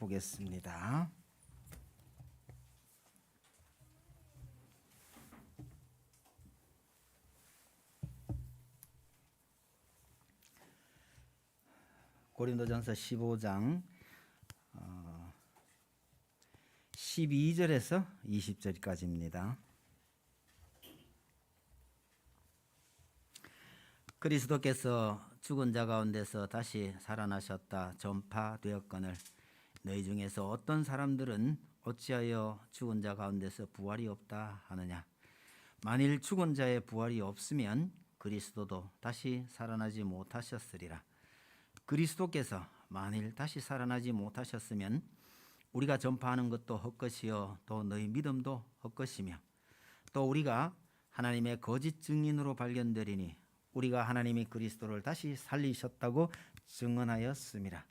보겠습니다. 고린도전서 15장 12절에서 20절까지입니다. 그리스도께서 죽은 자 가운데서 다시 살아나셨다 전파되었거늘 너희 중에서 어떤 사람들은 어찌하여 죽은 자 가운데서 부활이 없다 하느냐. 만일 죽은 자의 부활이 없으면 그리스도도 다시 살아나지 못하셨으리라. 그리스도께서 만일 다시 살아나지 못하셨으면 우리가 전파하는 것도 헛것이요 또 너희 믿음도 헛것이며 또 우리가 하나님의 거짓 증인으로 발견되리니 우리가 하나님이 그리스도를 다시 살리셨다고 증언하였음이라.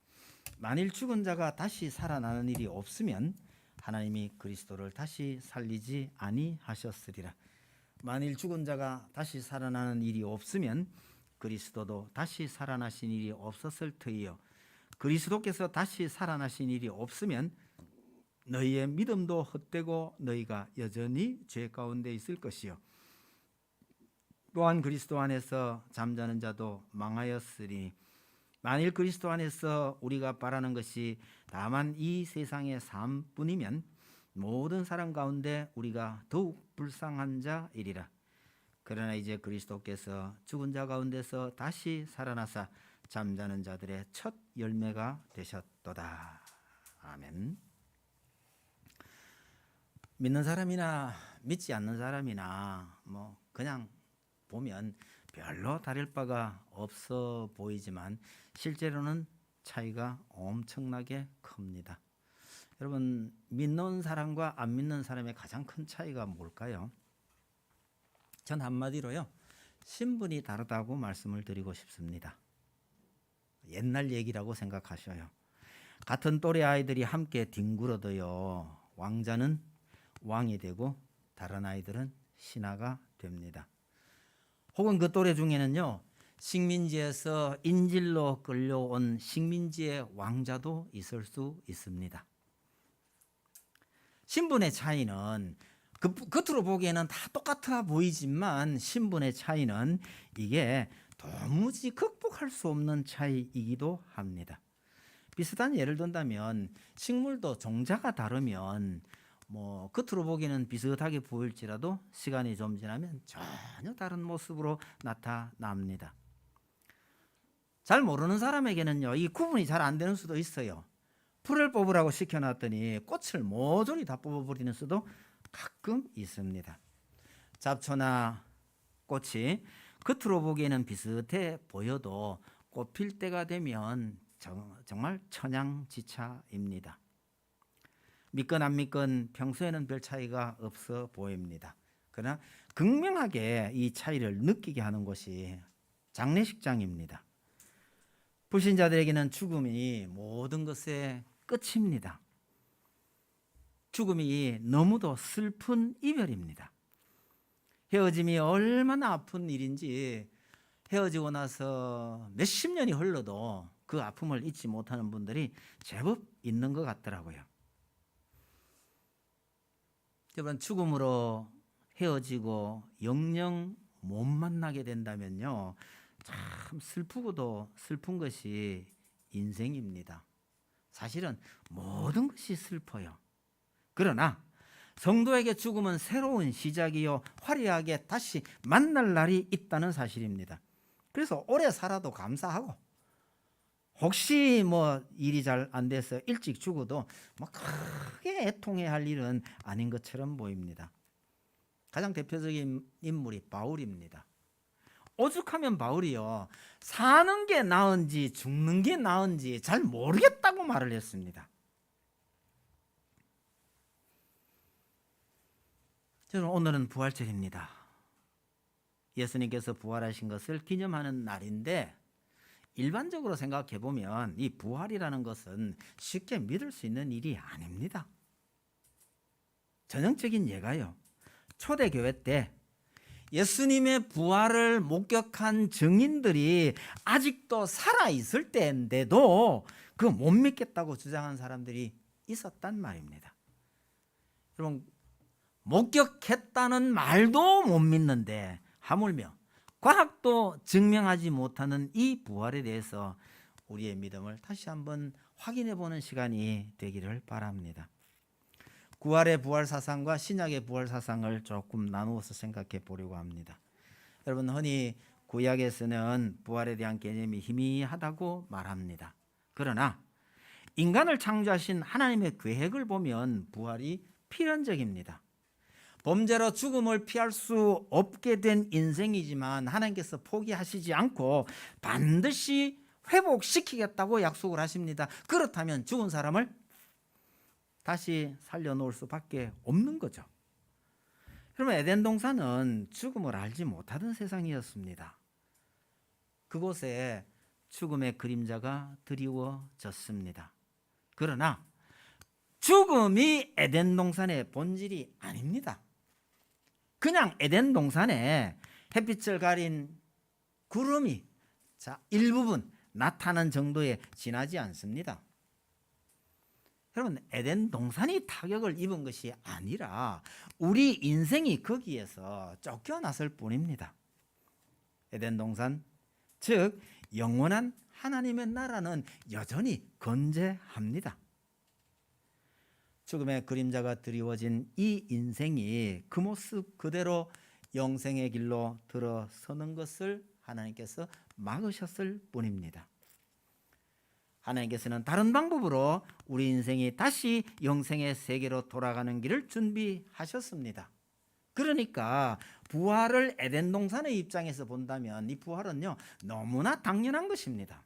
만일 죽은 자가 다시 살아나는 일이 없으면 하나님이 그리스도를 다시 살리지 아니하셨으리라. 만일 죽은 자가 다시 살아나는 일이 없으면 그리스도도 다시 살아나신 일이 없었을 터이요 그리스도께서 다시 살아나신 일이 없으면 너희의 믿음도 헛되고 너희가 여전히 죄 가운데 있을 것이요 또한 그리스도 안에서 잠자는 자도 망하였으니 만일 그리스도 안에서 우리가 바라는 것이 다만 이 세상의 삶뿐이면 모든 사람 가운데 우리가 더욱 불쌍한 자이리라. 그러나 이제 그리스도께서 죽은 자 가운데서 다시 살아나사 잠자는 자들의 첫 열매가 되셨도다. 아멘. 믿는 사람이나 믿지 않는 사람이나 그냥 보면 별로 다를 바가 없어 보이지만 실제로는 차이가 엄청나게 큽니다. 여러분, 믿는 사람과 안 믿는 사람의 가장 큰 차이가 뭘까요? 전 한마디로요, 신분이 다르다고 말씀을 드리고 싶습니다. 옛날 얘기라고 생각하셔요. 같은 또래 아이들이 함께 뒹굴어도요, 왕자는 왕이 되고 다른 아이들은 신하가 됩니다. 혹은 그 또래 중에는요, 식민지에서 인질로 끌려온 식민지의 왕자도 있을 수 있습니다. 신분의 차이는 겉으로 보기에는 다 똑같아 보이지만 신분의 차이는 이게 도무지 극복할 수 없는 차이이기도 합니다. 비슷한 예를 든다면 식물도 종자가 다르면 겉으로 보기에는 비슷하게 보일지라도 시간이 좀 지나면 전혀 다른 모습으로 나타납니다. 잘 모르는 사람에게는요, 이 구분이 잘 안 되는 수도 있어요. 풀을 뽑으라고 시켜놨더니 꽃을 모조리 다 뽑아버리는 수도 가끔 있습니다. 잡초나 꽃이 겉으로 보기에는 비슷해 보여도 꽃필 때가 되면 정말 천양지차입니다. 믿건 안 믿건 평소에는 별 차이가 없어 보입니다. 그러나 극명하게 이 차이를 느끼게 하는 곳이 장례식장입니다. 불신자들에게는 죽음이 모든 것의 끝입니다. 죽음이 너무도 슬픈 이별입니다. 헤어짐이 얼마나 아픈 일인지 헤어지고 나서 몇십 년이 흘러도 그 아픔을 잊지 못하는 분들이 제법 있는 것 같더라고요. 여러분, 죽음으로 헤어지고 영영 못 만나게 된다면요, 참 슬프고도 슬픈 것이 인생입니다. 사실은 모든 것이 슬퍼요. 그러나 성도에게 죽음은 새로운 시작이요 화려하게 다시 만날 날이 있다는 사실입니다. 그래서 오래 살아도 감사하고 혹시 일이 잘 안 돼서 일찍 죽어도 크게 애통해야 할 일은 아닌 것처럼 보입니다. 가장 대표적인 인물이 바울입니다. 오죽하면 바울이요, 사는 게 나은지 죽는 게 나은지 잘 모르겠다고 말을 했습니다. 저는 오늘은 부활절입니다. 예수님께서 부활하신 것을 기념하는 날인데 일반적으로 생각해 보면 이 부활이라는 것은 쉽게 믿을 수 있는 일이 아닙니다. 전형적인 예가요, 초대교회 때 예수님의 부활을 목격한 증인들이 아직도 살아있을 때인데도 그 못 믿겠다고 주장한 사람들이 있었단 말입니다. 여러분, 목격했다는 말도 못 믿는데 하물며 과학도 증명하지 못하는 이 부활에 대해서 우리의 믿음을 다시 한번 확인해 보는 시간이 되기를 바랍니다. 구약의 부활 사상과 신약의 부활 사상을 조금 나누어서 생각해 보려고 합니다. 여러분, 흔히 구약에서는 부활에 대한 개념이 희미하다고 말합니다. 그러나 인간을 창조하신 하나님의 계획을 보면 부활이 필연적입니다. 범죄로 죽음을 피할 수 없게 된 인생이지만 하나님께서 포기하시지 않고 반드시 회복시키겠다고 약속을 하십니다. 그렇다면 죽은 사람을 다시 살려놓을 수밖에 없는 거죠. 그러면 에덴 동산은 죽음을 알지 못하던 세상이었습니다. 그곳에 죽음의 그림자가 드리워졌습니다. 그러나 죽음이 에덴 동산의 본질이 아닙니다. 그냥 에덴 동산에 햇빛을 가린 구름이 일부분 나타난 정도에 지나지 않습니다. 여러분, 에덴 동산이 타격을 입은 것이 아니라 우리 인생이 거기에서 쫓겨났을 뿐입니다. 에덴 동산, 즉 영원한 하나님의 나라는 여전히 건재합니다. 죽음의 그림자가 드리워진 이 인생이 그 모습 그대로 영생의 길로 들어서는 것을 하나님께서 막으셨을 뿐입니다. 하나님께서는 다른 방법으로 우리 인생이 다시 영생의 세계로 돌아가는 길을 준비하셨습니다. 그러니까 부활을 에덴 동산의 입장에서 본다면 이 부활은요, 너무나 당연한 것입니다.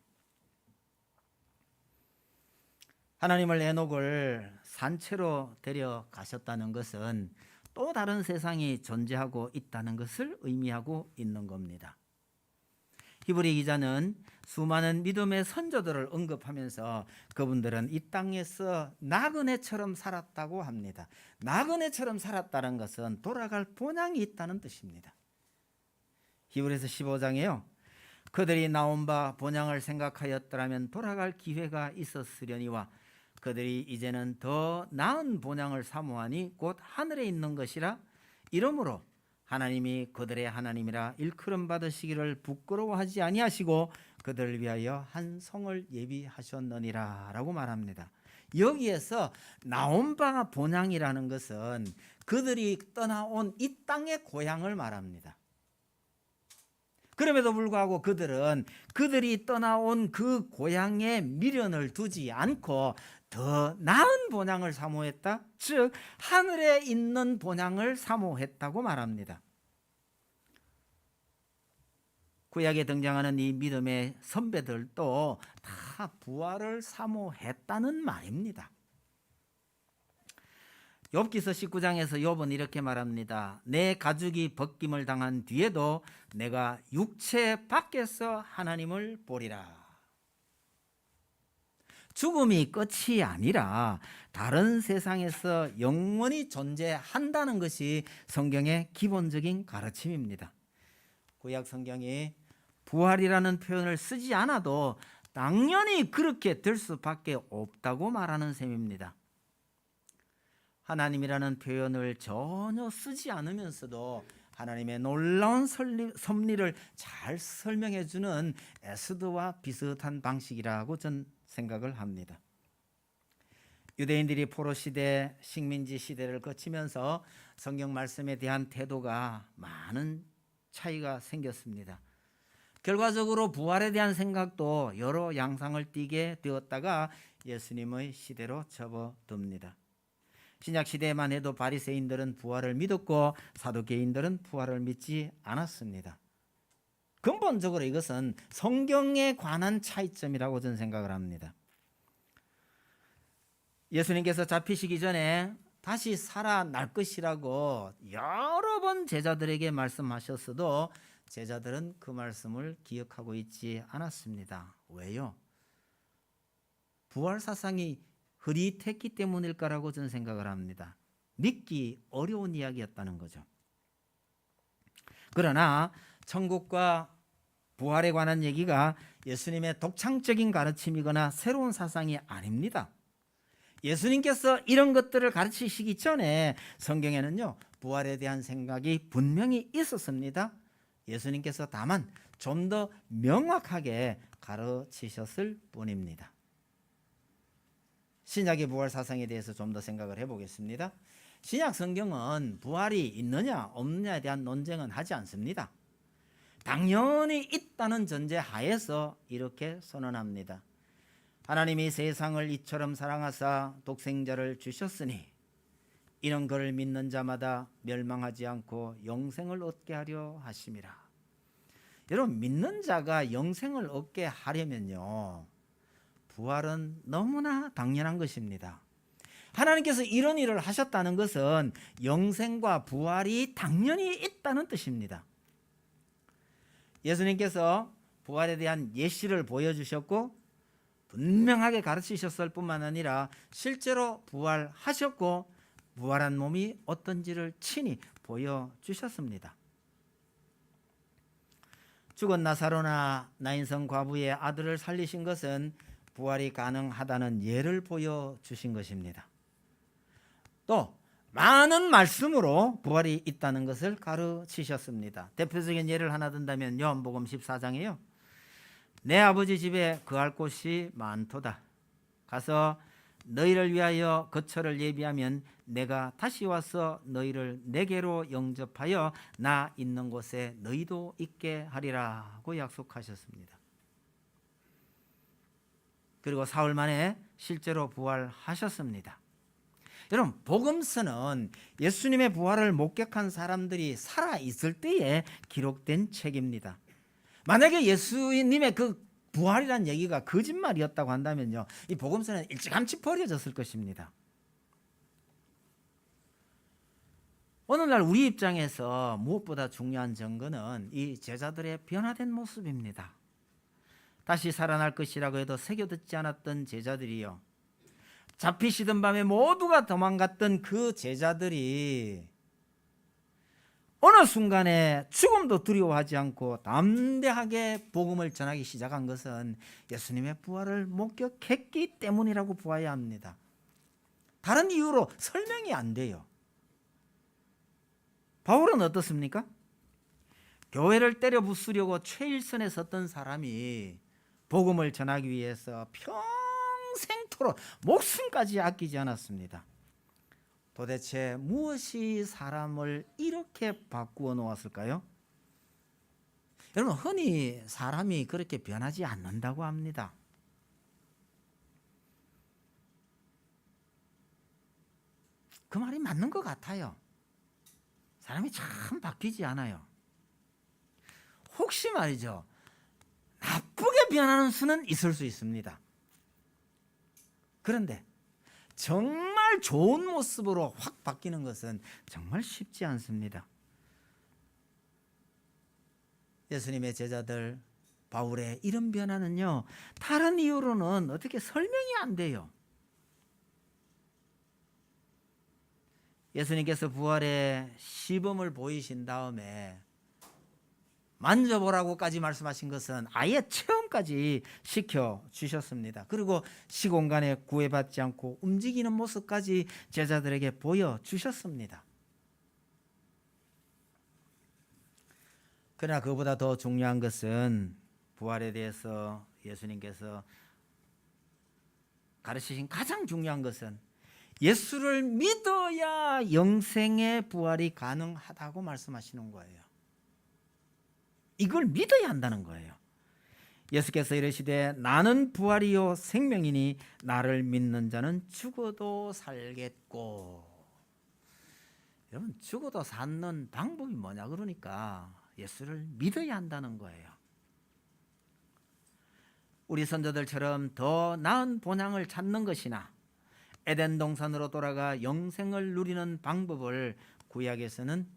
하나님을 에녹을 산채로 데려가셨다는 것은 또 다른 세상이 존재하고 있다는 것을 의미하고 있는 겁니다. 히브리 기자는 수많은 믿음의 선조들을 언급하면서 그분들은 이 땅에서 나그네처럼 살았다고 합니다. 나그네처럼 살았다는 것은 돌아갈 본향이 있다는 뜻입니다. 히브리서 15장에요. 그들이 나온 바 본향을 생각하였더라면 돌아갈 기회가 있었으려니와 그들이 이제는 더 나은 본향을 사모하니 곧 하늘에 있는 것이라. 이러므로 하나님이 그들의 하나님이라 일컬음 받으시기를 부끄러워하지 아니하시고 그들을 위하여 한 성을 예비하셨느니라 라고 말합니다. 여기에서 나온 바 본향이라는 것은 그들이 떠나온 이 땅의 고향을 말합니다. 그럼에도 불구하고 그들은 그들이 떠나온 그 고향에 미련을 두지 않고 더 나은 본향을 사모했다. 즉 하늘에 있는 본향을 사모했다고 말합니다. 구약에 등장하는 이 믿음의 선배들도 다 부활을 사모했다는 말입니다. 욥기서 19장에서 욥은 이렇게 말합니다. 내 가죽이 벗김을 당한 뒤에도 내가 육체 밖에서 하나님을 보리라. 죽음이 끝이 아니라 다른 세상에서 영원히 존재한다는 것이 성경의 기본적인 가르침입니다. 구약 성경이 부활이라는 표현을 쓰지 않아도 당연히 그렇게 될 수밖에 없다고 말하는 셈입니다. 하나님이라는 표현을 전혀 쓰지 않으면서도 하나님의 놀라운 섭리를 잘 설명해 주는 에스더와 비슷한 방식이라고 전 생각을 합니다. 유대인들이 포로 시대, 식민지 시대를 거치면서 성경 말씀에 대한 태도가 많은 차이가 생겼습니다. 결과적으로 부활에 대한 생각도 여러 양상을 띠게 되었다가 예수님의 시대로 접어듭니다. 신약 시대에만 해도 바리새인들은 부활을 믿었고 사두개인들은 부활을 믿지 않았습니다. 근본적으로 이것은 성경에 관한 차이점이라고 저는 생각을 합니다. 예수님께서 잡히시기 전에 다시 살아날 것이라고 여러 번 제자들에게 말씀하셨어도 제자들은 그 말씀을 기억하고 있지 않았습니다. 왜요? 부활 사상이 흐릿했기 때문일까라고 저는 생각을 합니다. 믿기 어려운 이야기였다는 거죠. 그러나 천국과 부활에 관한 얘기가 예수님의 독창적인 가르침이거나 새로운 사상이 아닙니다. 예수님께서 이런 것들을 가르치시기 전에 성경에는요, 부활에 대한 생각이 분명히 있었습니다. 예수님께서 다만 좀 더 명확하게 가르치셨을 뿐입니다. 신약의 부활 사상에 대해서 좀 더 생각을 해보겠습니다. 신약 성경은 부활이 있느냐 없느냐에 대한 논쟁은 하지 않습니다. 당연히 있다는 전제 하에서 이렇게 선언합니다. 하나님이 세상을 이처럼 사랑하사 독생자를 주셨으니 이는 그를 믿는 자마다 멸망하지 않고 영생을 얻게 하려 하심이라. 여러분, 믿는 자가 영생을 얻게 하려면요, 부활은 너무나 당연한 것입니다. 하나님께서 이런 일을 하셨다는 것은 영생과 부활이 당연히 있다는 뜻입니다. 예수님께서 부활에 대한 예시를 보여주셨고 분명하게 가르치셨을 뿐만 아니라 실제로 부활하셨고 부활한 몸이 어떤지를 친히 보여주셨습니다. 죽은 나사로나 나인성 과부의 아들을 살리신 것은 부활이 가능하다는 예를 보여주신 것입니다. 또 많은 말씀으로 부활이 있다는 것을 가르치셨습니다. 대표적인 예를 하나 든다면 요한복음 14장이에요. 내 아버지 집에 거할 곳이 많도다. 가서 너희를 위하여 거처를 예비하면 내가 다시 와서 너희를 내게로 영접하여 나 있는 곳에 너희도 있게 하리라고 약속하셨습니다. 그리고 사흘 만에 실제로 부활하셨습니다. 여러분, 복음서는 예수님의 부활을 목격한 사람들이 살아있을 때에 기록된 책입니다. 만약에 예수님의 그 부활이라는 얘기가 거짓말이었다고 한다면요, 이 복음서는 일찌감치 버려졌을 것입니다. 오늘날 우리 입장에서 무엇보다 중요한 증거는 이 제자들의 변화된 모습입니다. 다시 살아날 것이라고 해도 새겨듣지 않았던 제자들이요, 잡히시던 밤에 모두가 도망갔던 그 제자들이 어느 순간에 죽음도 두려워하지 않고 담대하게 복음을 전하기 시작한 것은 예수님의 부활을 목격했기 때문이라고 보아야 합니다. 다른 이유로 설명이 안 돼요. 바울은 어떻습니까? 교회를 때려 부수려고 최일선에 섰던 사람이 복음을 전하기 위해서 평생토록 목숨까지 아끼지 않았습니다. 도대체 무엇이 사람을 이렇게 바꾸어 놓았을까요? 여러분, 흔히 사람이 그렇게 변하지 않는다고 합니다. 그 말이 맞는 것 같아요. 사람이 참 바뀌지 않아요. 혹시 말이죠, 나쁘게 변하는 수는 있을 수 있습니다. 그런데 정말 좋은 모습으로 확 바뀌는 것은 정말 쉽지 않습니다. 예수님의 제자들 바울의 이런 변화는요, 다른 이유로는 어떻게 설명이 안 돼요. 예수님께서 부활의 시범을 보이신 다음에 만져보라고까지 말씀하신 것은 아예 체험까지 시켜주셨습니다. 그리고 시공간에 구애받지 않고 움직이는 모습까지 제자들에게 보여주셨습니다. 그러나 그보다 더 중요한 것은 부활에 대해서 예수님께서 가르치신 가장 중요한 것은 예수를 믿어야 영생의 부활이 가능하다고 말씀하시는 거예요. 이걸 믿어야 한다는 거예요. 예수께서 이르시되 나는 부활이요 생명이니 나를 믿는 자는 죽어도 살겠고. 여러분, 죽어도 사는 방법이 뭐냐 그러니까 예수를 믿어야 한다는 거예요. 우리 선조들처럼 더 나은 본향을 찾는 것이나 에덴 동산으로 돌아가 영생을 누리는 방법을 구약에서는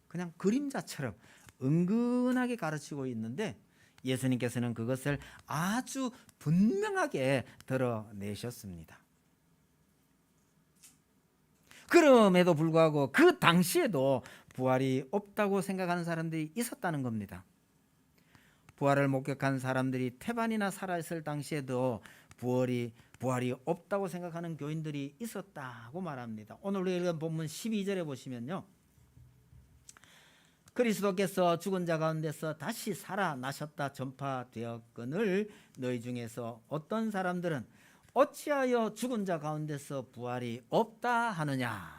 그냥 그림자처럼 은근하게 가르치고 있는데 예수님께서는 그것을 아주 분명하게 드러내셨습니다. 그럼에도 불구하고 그 당시에도 부활이 없다고 생각하는 사람들이 있었다는 겁니다. 부활을 목격한 사람들이 태반이나 살아있을 당시에도 부활이 없다고 생각하는 교인들이 있었다고 말합니다. 오늘 우리가 본문 12절에 보시면요, 그리스도께서 죽은 자 가운데서 다시 살아나셨다 전파되었거늘 너희 중에서 어떤 사람들은 어찌하여 죽은 자 가운데서 부활이 없다 하느냐.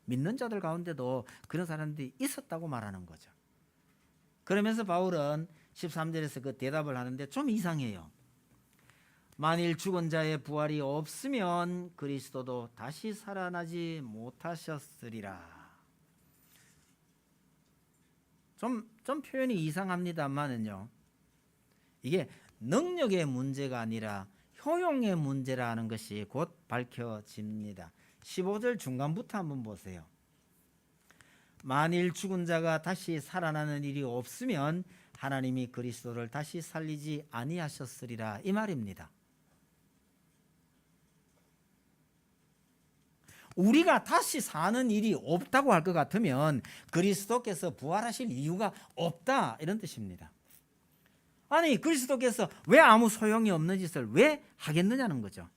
믿는 자들 가운데도 그런 사람들이 있었다고 말하는 거죠. 그러면서 바울은 13절에서 그 대답을 하는데 좀 이상해요. 만일 죽은 자의 부활이 없으면 그리스도도 다시 살아나지 못하셨으리라. 좀 표현이 이상합니다만은요, 이게 능력의 문제가 아니라 효용의 문제라는 것이 곧 밝혀집니다. 15절 중간부터 한번 보세요. 만일 죽은 자가 다시 살아나는 일이 없으면 하나님이 그리스도를 다시 살리지 아니하셨으리라, 이 말입니다. 우리가 다시 사는 일이 없다고 할 것 같으면 그리스도께서 부활하실 이유가 없다, 이런 뜻입니다. 아니, 그리스도께서 왜 아무 소용이 없는 짓을 왜 하겠느냐는 거죠.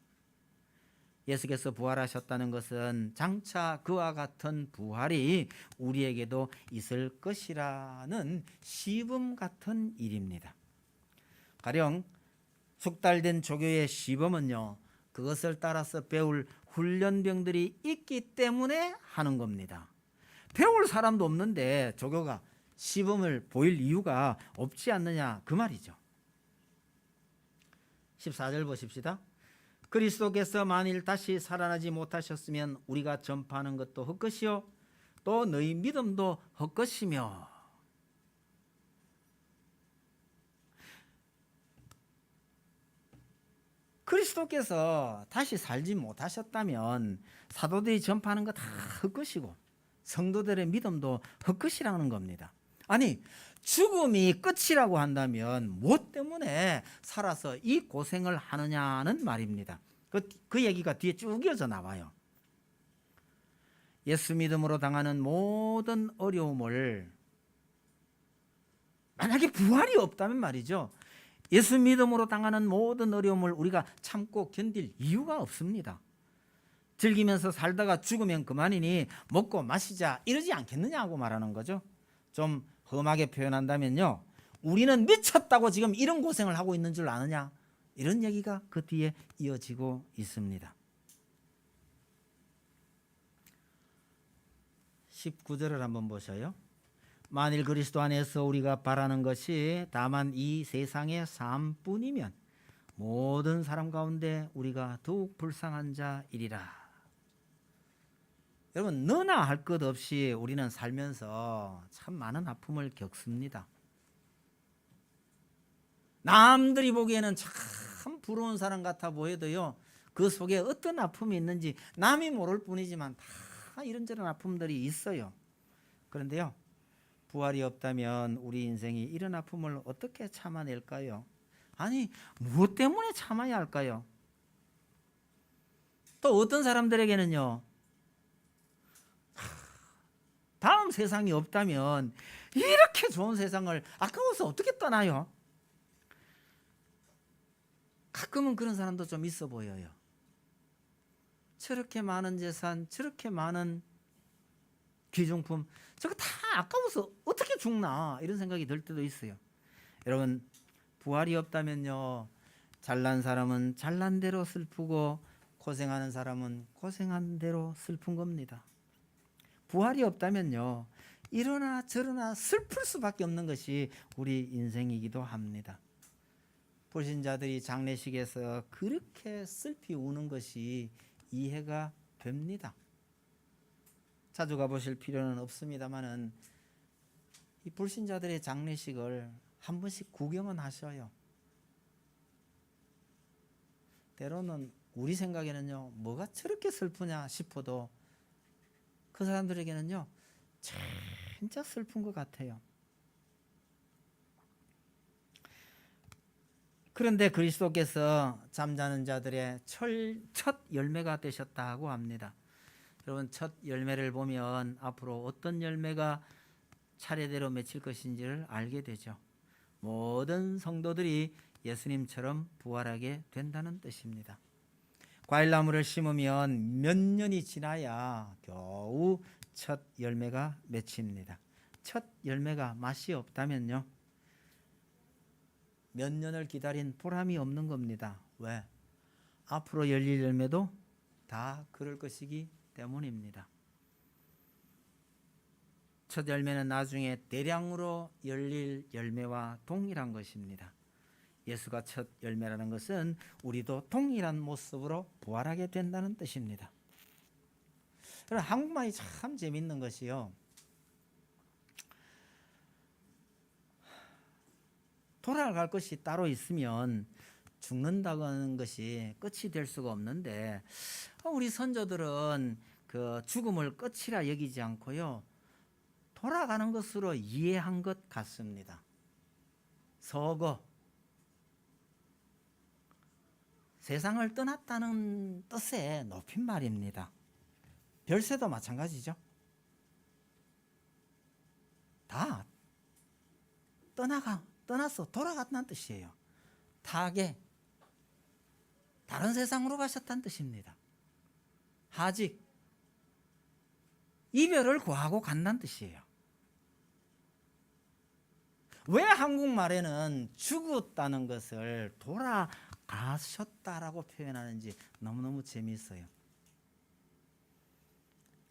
예수께서 부활하셨다는 것은 장차 그와 같은 부활이 우리에게도 있을 것이라는 시범 같은 일입니다. 가령 숙달된 조교의 시범은요, 그것을 따라서 배울 훈련병들이 있기 때문에 하는 겁니다. 배울 사람도 없는데 조교가 시범을 보일 이유가 없지 않느냐, 그 말이죠. 14절 보십시다. 그리스도께서 만일 다시 살아나지 못하셨으면 우리가 전파하는 것도 헛것이요 또 너희 믿음도 헛것이며. 그리스도께서 다시 살지 못하셨다면 사도들이 전파하는 거 다 헛것이고 성도들의 믿음도 헛것이라는 겁니다. 아니, 죽음이 끝이라고 한다면 무엇 때문에 살아서 이 고생을 하느냐는 말입니다. 그 얘기가 뒤에 쭉 이어져 나와요. 예수 믿음으로 당하는 모든 어려움을, 만약에 부활이 없다면 말이죠, 예수 믿음으로 당하는 모든 어려움을 우리가 참고 견딜 이유가 없습니다. 즐기면서 살다가 죽으면 그만이니 먹고 마시자 이러지 않겠느냐고 말하는 거죠. 좀 험하게 표현한다면요, 우리는 미쳤다고 지금 이런 고생을 하고 있는 줄 아느냐, 이런 얘기가 그 뒤에 이어지고 있습니다. 19절을 한번 보셔요. 만일 그리스도 안에서 우리가 바라는 것이 다만 이 세상의 삶뿐이면 모든 사람 가운데 우리가 더욱 불쌍한 자이리라. 여러분, 너나 할 것 없이 우리는 살면서 참 많은 아픔을 겪습니다. 남들이 보기에는 참 부러운 사람 같아 보여도요, 그 속에 어떤 아픔이 있는지 남이 모를 뿐이지만 다 이런저런 아픔들이 있어요. 그런데요, 부활이 없다면 우리 인생이 이런 아픔을 어떻게 참아낼까요? 아니, 무엇 때문에 참아야 할까요? 또 어떤 사람들에게는요, 다음 세상이 없다면 이렇게 좋은 세상을 아까워서 어떻게 떠나요? 가끔은 그런 사람도 좀 있어 보여요. 저렇게 많은 재산, 저렇게 많은 귀중품, 저거 다 아까워서 어떻게 죽나, 이런 생각이 들 때도 있어요. 여러분, 부활이 없다면요, 잘난 사람은 잘난 대로 슬프고 고생하는 사람은 고생한 대로 슬픈 겁니다. 부활이 없다면요, 이러나 저러나 슬플 수밖에 없는 것이 우리 인생이기도 합니다. 불신자들이 장례식에서 그렇게 슬피 우는 것이 이해가 됩니다. 자주 가보실 필요는 없습니다만은 이 불신자들의 장례식을 한 번씩 구경은 하셔요. 때로는 우리 생각에는요, 뭐가 저렇게 슬프냐 싶어도 그 사람들에게는요, 진짜 슬픈 것 같아요. 그런데 그리스도께서 잠자는 자들의 첫 열매가 되셨다고 합니다. 여러분, 첫 열매를 보면 앞으로 어떤 열매가 차례대로 맺힐 것인지를 알게 되죠. 모든 성도들이 예수님처럼 부활하게 된다는 뜻입니다. 과일나무를 심으면 몇 년이 지나야 겨우 첫 열매가 맺힙니다. 첫 열매가 맛이 없다면요, 몇 년을 기다린 보람이 없는 겁니다. 왜? 앞으로 열릴 열매도 다 그럴 것이기 때문입니다. 첫 열매는 나중에 대량으로 열릴 열매와 동일한 것입니다. 예수가 첫 열매라는 것은 우리도 동일한 모습으로 부활하게 된다는 뜻입니다. 그럼 한국말이 참 재밌는 것이요, 돌아갈 것이 따로 있으면 죽는다는 것이 끝이 될 수가 없는데, 우리 선조들은 그 죽음을 끝이라 여기지 않고요, 돌아가는 것으로 이해한 것 같습니다. 서거, 세상을 떠났다는 뜻의 높임말입니다. 별세도 마찬가지죠. 다 떠나서 돌아갔다는 뜻이에요. 타계, 다른 세상으로 가셨다는 뜻입니다. 하직, 이별을 구하고 간다는 뜻이에요. 왜 한국말에는 죽었다는 것을 돌아가셨다라고 표현하는지 너무너무 재미있어요.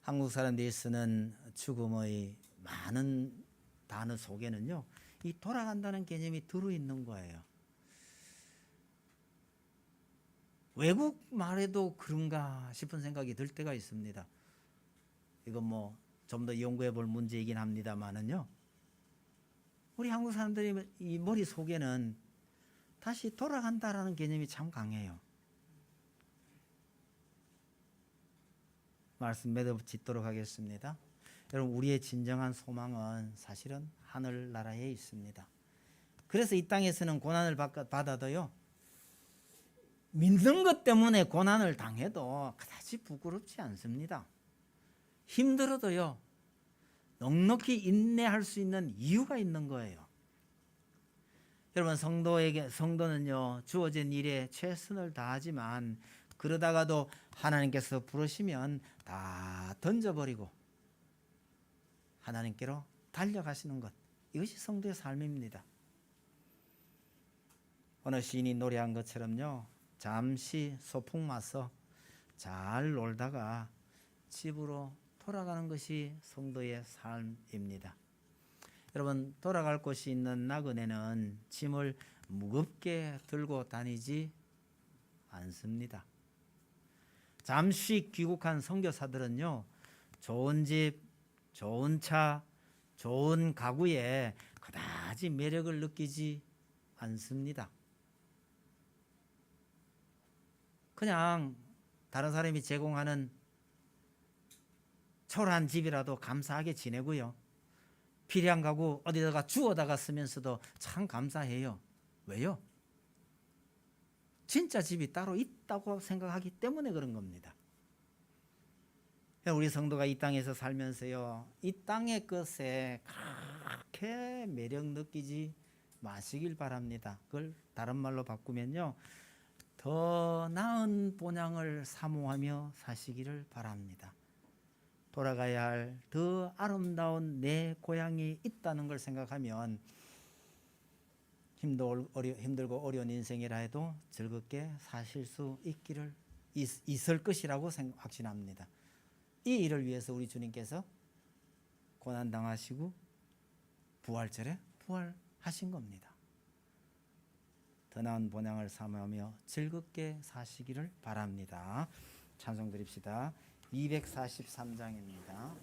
한국 사람들이 쓰는 죽음의 많은 단어 속에는요, 이 돌아간다는 개념이 들어있는 거예요. 외국 말에도 그런가 싶은 생각이 들 때가 있습니다. 이건 뭐 좀 더 연구해 볼 문제이긴 합니다만은요, 우리 한국 사람들이 이 머릿속에는 다시 돌아간다라는 개념이 참 강해요. 말씀 맺어짓도록 하겠습니다. 여러분, 우리의 진정한 소망은 사실은 하늘나라에 있습니다. 그래서 이 땅에서는 고난을 받아도요, 믿는 것 때문에 고난을 당해도 그다지 부끄럽지 않습니다. 힘들어도요, 넉넉히 인내할 수 있는 이유가 있는 거예요. 여러분, 성도는요, 주어진 일에 최선을 다하지만 그러다가도 하나님께서 부르시면 다 던져버리고 하나님께로 달려가시는 것, 이것이 성도의 삶입니다. 어느 시인이 노래한 것처럼요, 잠시 소풍 와서 잘 놀다가 집으로 돌아가는 것이 성도의 삶입니다. 여러분, 돌아갈 곳이 있는 나그네는 짐을 무겁게 들고 다니지 않습니다. 잠시 귀국한 선교사들은요, 좋은 집, 좋은 차, 좋은 가구에 그다지 매력을 느끼지 않습니다. 그냥 다른 사람이 제공하는 초라한 집이라도 감사하게 지내고요, 필요한 가구 어디다가 주워다가 쓰면서도 참 감사해요. 왜요? 진짜 집이 따로 있다고 생각하기 때문에 그런 겁니다. 우리 성도가 이 땅에서 살면서요, 이 땅의 것에 그렇게 매력 느끼지 마시길 바랍니다. 그걸 다른 말로 바꾸면요, 더 나은 본향을 사모하며 사시기를 바랍니다. 돌아가야 할 더 아름다운 내 고향이 있다는 걸 생각하면 힘들고 어려운 인생이라 해도 즐겁게 사실 수 있을 것이라고 확신합니다. 이 일을 위해서 우리 주님께서 고난당하시고 부활절에 부활하신 겁니다. 더 나은 본향을 사모하며 즐겁게 사시기를 바랍니다. 찬송 드립시다. 243장입니다.